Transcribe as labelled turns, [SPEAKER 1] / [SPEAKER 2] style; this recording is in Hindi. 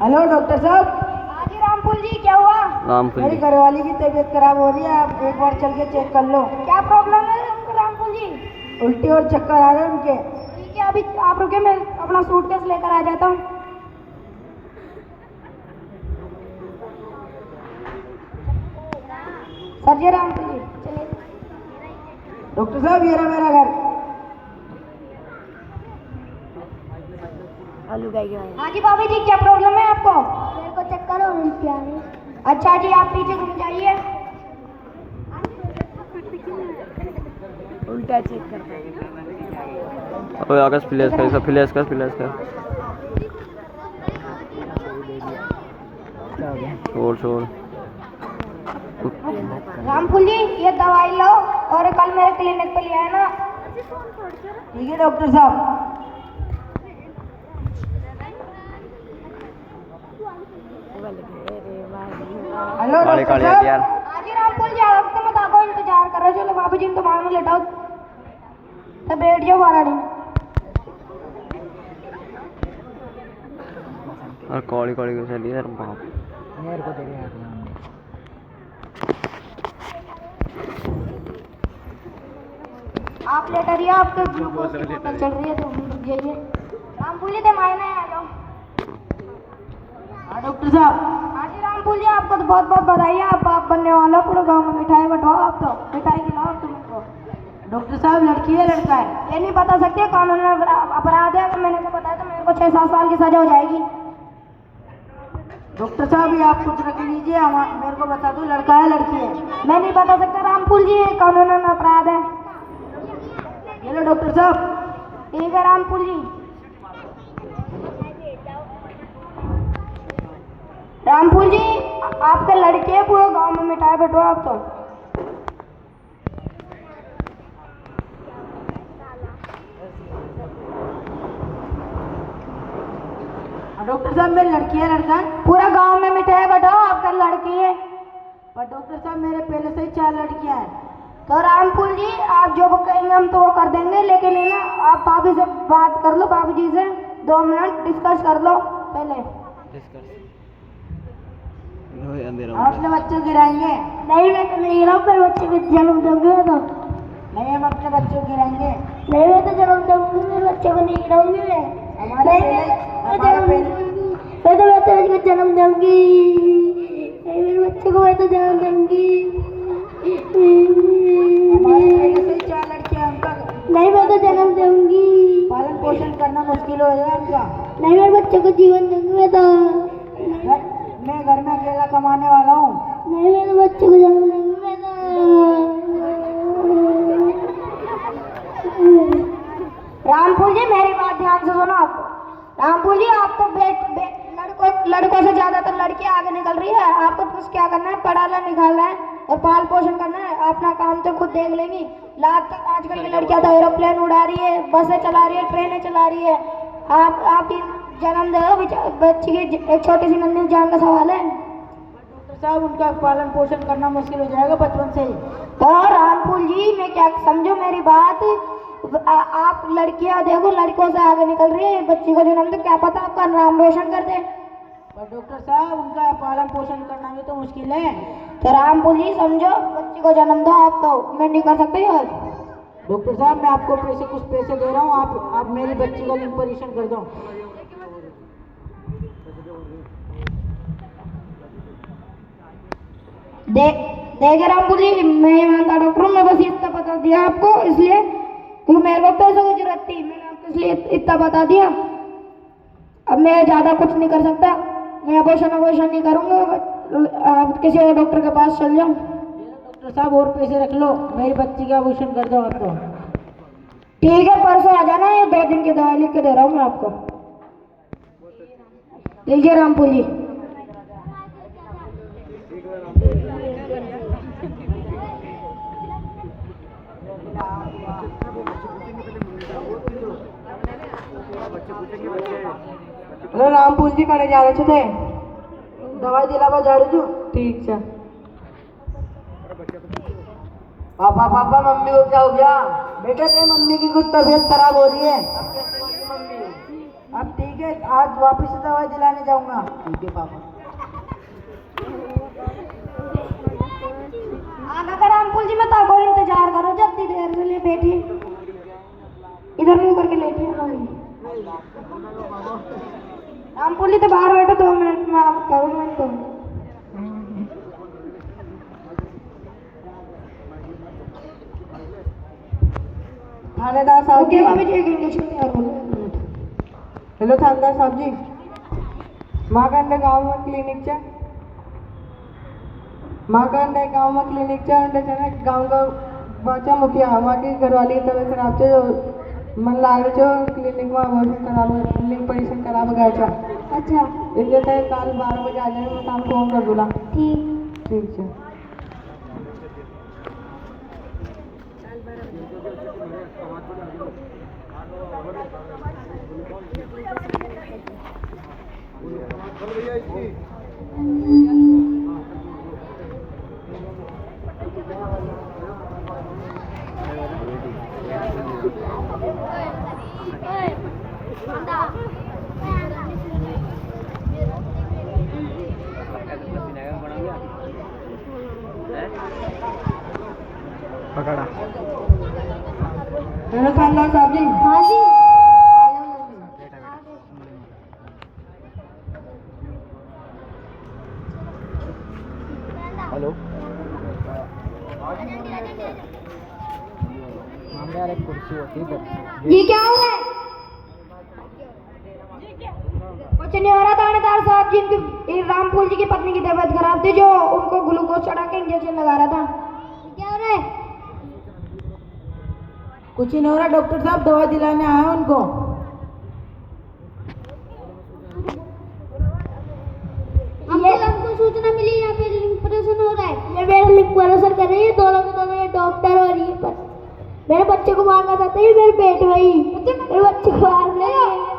[SPEAKER 1] हेलो डॉक्टर साहब।
[SPEAKER 2] हाँ जी रामफूल जी, क्या हुआ?
[SPEAKER 3] रामफूल
[SPEAKER 1] मेरी
[SPEAKER 3] जी,
[SPEAKER 1] घरवाली की तबीयत खराब हो रही है, आप एक बार चल के चेक कर लो।
[SPEAKER 2] क्या प्रॉब्लम है उनको रामफूल जी?
[SPEAKER 1] उल्टी और चक्कर आ रहे हैं उनके।
[SPEAKER 2] ठीक है, अभी आप रुके, मैं अपना सूटकेस लेकर आ जाता हूँ। सर जी रामफूल जी चलिए।
[SPEAKER 1] डॉक्टर साहब ये रहा मेरा घर।
[SPEAKER 2] हाँ जी भाभी जी, क्या प्रॉब्लम है आपको? मेरे को चक्कर और उल्टी आ रही है। अच्छा जी, आप पीछे घूम जाइए। उल्टा चेक करते हैं।
[SPEAKER 3] अबे आकाश फ्लैश कर, इसका फ्लैश कर। छोड़।
[SPEAKER 2] रामफूल जी, ये दवाई लो और कल मेरे क्लिनिक पे ले आना।
[SPEAKER 1] ठीक है डॉक्टर साहब। हेलो
[SPEAKER 3] काले
[SPEAKER 1] डॉक्टर
[SPEAKER 3] काले
[SPEAKER 1] साहब।
[SPEAKER 3] यार।
[SPEAKER 2] हाँ जी रामफूल जी, आप तो मत आको, इंतजार करो। चलो बाबू जी, तो मांग लेटाओ तो बैठ जाओ वाराणी।
[SPEAKER 3] और कौड़ी को चली यार बाप।
[SPEAKER 2] आप लेटर रहिए, आपके ग्लूकोज की बोतल चल रही है तो रुक जाइए। रामफूल जी, तो मायने आ जाओ।
[SPEAKER 1] हाँ डॉक्टर साहब।
[SPEAKER 2] हाँ जी रामफूल जी, आपको तो बहुत बहुत बधाई है, आप बाप बनने वाला। पूरे गांव में मिठाई बंटवाओ, आप तो मिठाई खिलाओ आप तो मेरे को।
[SPEAKER 1] डॉक्टर साहब लड़की है लड़का है?
[SPEAKER 2] ये नहीं बता सकते, कानून में अपराध है। अगर मैंने तो बताया तो मेरे को 6-7 साल की सजा हो जाएगी।
[SPEAKER 1] डॉक्टर साहब ये आप कुछ रख लीजिए, मेरे को बता दो लड़का है लड़की है?
[SPEAKER 2] मैं नहीं बता सकता रामफूल जी, ये कानून में अपराध है।
[SPEAKER 1] ये लो डॉक्टर साहब।
[SPEAKER 2] ठीक है रामफूल जी। रामफूल जी, आपके लड़के पूरे गांव में मिठाई बंटो आप तो।
[SPEAKER 1] डॉक्टर साहब मेरी लड़की है लड़का है?
[SPEAKER 2] पूरा गांव में मिठाई बंटाओ, आपका लड़की है।
[SPEAKER 1] पर डॉक्टर साहब मेरे पहले से ही 4 लड़कियां हैं।
[SPEAKER 2] तो रामफूल जी, आप जो कहेंगे हम तो वो कर देंगे, लेकिन है ना, आप भाभी से बात कर लो, बाबू जी से 2 मिनट डिस्कस कर लो पहले।
[SPEAKER 1] आप अपने बच्चे गिराएंगे?
[SPEAKER 2] नहीं, मैं तो नहीं गिराऊँ, मेरे बच्चे को जन्म दूंगी तो।
[SPEAKER 1] नहीं हम अपने बच्चों को गिराएंगे।
[SPEAKER 2] नहीं, मैं तो जन्म दूंगी, मेरे बच्चे को नहीं गिराऊंगी मैं।
[SPEAKER 1] हमारे
[SPEAKER 2] मैं तो बच्चे को जन्म दूंगी। मेरे बच्चे को मैं तो जन्म दूंगी।
[SPEAKER 1] हमारे पहले से ही 4 लड़कियां, उनका
[SPEAKER 2] नहीं, मैं तो जन्म दूंगी।
[SPEAKER 1] पालन पोषण करना मुश्किल हो जाएगा उनका।
[SPEAKER 2] नहीं, मेरे बच्चे को जीवन दूंगी मैं तो।
[SPEAKER 1] मैं घर में अकेला कमाने वाला हूँ।
[SPEAKER 2] नहीं, मेरे बच्चे को जन्म दूंगी मैं तो। रामफूल जी, मेरी बात ध्यान से सुनो आप। रामफूल जी, आप तो लड़कों से ज्यादा तो लड़कियां आगे निकल रही है। आपको बस क्या करना है, पढ़ाना निकालना है और पाल पोषण करना है। अपना काम तो खुद देख लेंगी। आजकल की लड़कियां तो एरोप्लेन उड़ा रही है, बसें चला रही है, ट्रेनें चला रही है। आप जन्म दो बच्ची की, एक छोटी सी नन्ही जान का सवाल है।
[SPEAKER 1] डॉक्टर साहब उनका पालन पोषण करना मुश्किल हो जाएगा बचपन से ही।
[SPEAKER 2] और रामफूल जी, मैं क्या समझो मेरी बात। आप लड़कियां देखो, लड़कों से आगे निकल रही है, बच्ची को जन्म दो, क्या पता आपका नाम रोशन कर दे।
[SPEAKER 1] पर डॉक्टर साहब उनका पालन पोषण करना भी तो मुश्किल है।
[SPEAKER 2] तो रामफूल जी समझो, बच्ची को जन्म दो, आप तो मैं नहीं कर सकते यार।
[SPEAKER 1] डॉक्टर साहब मैं आपको कुछ पैसे दे रहा हूँ, आप मेरी बच्ची का ऑपरेशन कर दो।
[SPEAKER 2] देखिए रामफूल जी, मैं ईमानदार डॉक्टर हूँ, मैं बस इतना बता दिया आपको, इसलिए क्योंकि मेरे को पैसों की जरूरत थी, मैंने आपको इसलिए इतना बता दिया। अब मैं ज्यादा कुछ नहीं कर सकता, मैं अबॉर्शन नहीं करूंगा। आप किसी और डॉक्टर के पास चल जाओ।
[SPEAKER 1] डॉक्टर साहब और पैसे रख लो, मेरी बच्ची का ऑपरेशन कर दो आप तो।
[SPEAKER 2] ठीक है, परसों आ जाना, ये 2 दिन की दवाई लिख के दे रहा हूँ मैं आपको। लीजिए रामफूल जी।
[SPEAKER 1] हेलो रामफूल जी, कड़े जा रहे थे? दवाई दिलावा जा रही हूँ। ठीक है। पापा पापा मम्मी को क्या हो गया? बेटा तेरी मम्मी की कुछ तबीयत खराब हो रही है। अब ठीक है। आज वापस से दवाई दिलाने जाऊंगा। ठीक है पापा।
[SPEAKER 2] आगा कर रामपुर जी, मैं तो इंतजार करो, जल्दी देर से ले बैठिए, इधर मुंह करके लेटिए। रामपुर जी तो बाहर बैठो, 2 मिनट में आप करो। मैं तो
[SPEAKER 1] थानेदार साहब
[SPEAKER 2] ओके
[SPEAKER 1] जी।
[SPEAKER 2] भाभी जी, एक इंजेक्शन यार बोलो।
[SPEAKER 1] हेलो थानेदार साहब जी, मागंडे गांव में क्लिनिकच्या मागंडे गांव में क्लिनिकच्या अंडे गांव का बाचा मुखिया हवा की घरवाली तबियत खराब छे, मन लागे छो क्लिनिक में ऑपरेशन करावे, लिंक परीक्षण करावे गया छा।
[SPEAKER 2] अच्छा
[SPEAKER 1] इसलिए तो काल 12 बजे आ जाए, मैं तान फोन कर दूला।
[SPEAKER 2] ठीक।
[SPEAKER 1] ठीक है।
[SPEAKER 3] पकड़ा
[SPEAKER 1] हेलो थानेदार साहब जी।
[SPEAKER 2] हाँ जी।
[SPEAKER 3] हेलो यार, एक कुर्सी होती है।
[SPEAKER 2] ये क्या हो रहा है? कुछ नहीं हो रहा थानेदार साहब जी, इनकी रामपुर जी की पत्नी की तबीयत खराब थी, जो उनको ग्लूकोज चढ़ा के इंजेक्शन लगा रहा था। क्या हो रहा है?
[SPEAKER 1] कुछ नहीं हो रहा डॉक्टर साहब, दवा दिलाने आया उनको।
[SPEAKER 2] हमको सूचना मिली यहाँ पे लिंक ऑपरेशन हो रहा है। ये मेरा लिंक ऑपरेशन कर रही है, दोनों के दोनों, ये डॉक्टर और ये पर मेरे बच्चे को मारना चाहते हैं, मेरे पेट में ही मेरे बच्चे को मार रहे हैं।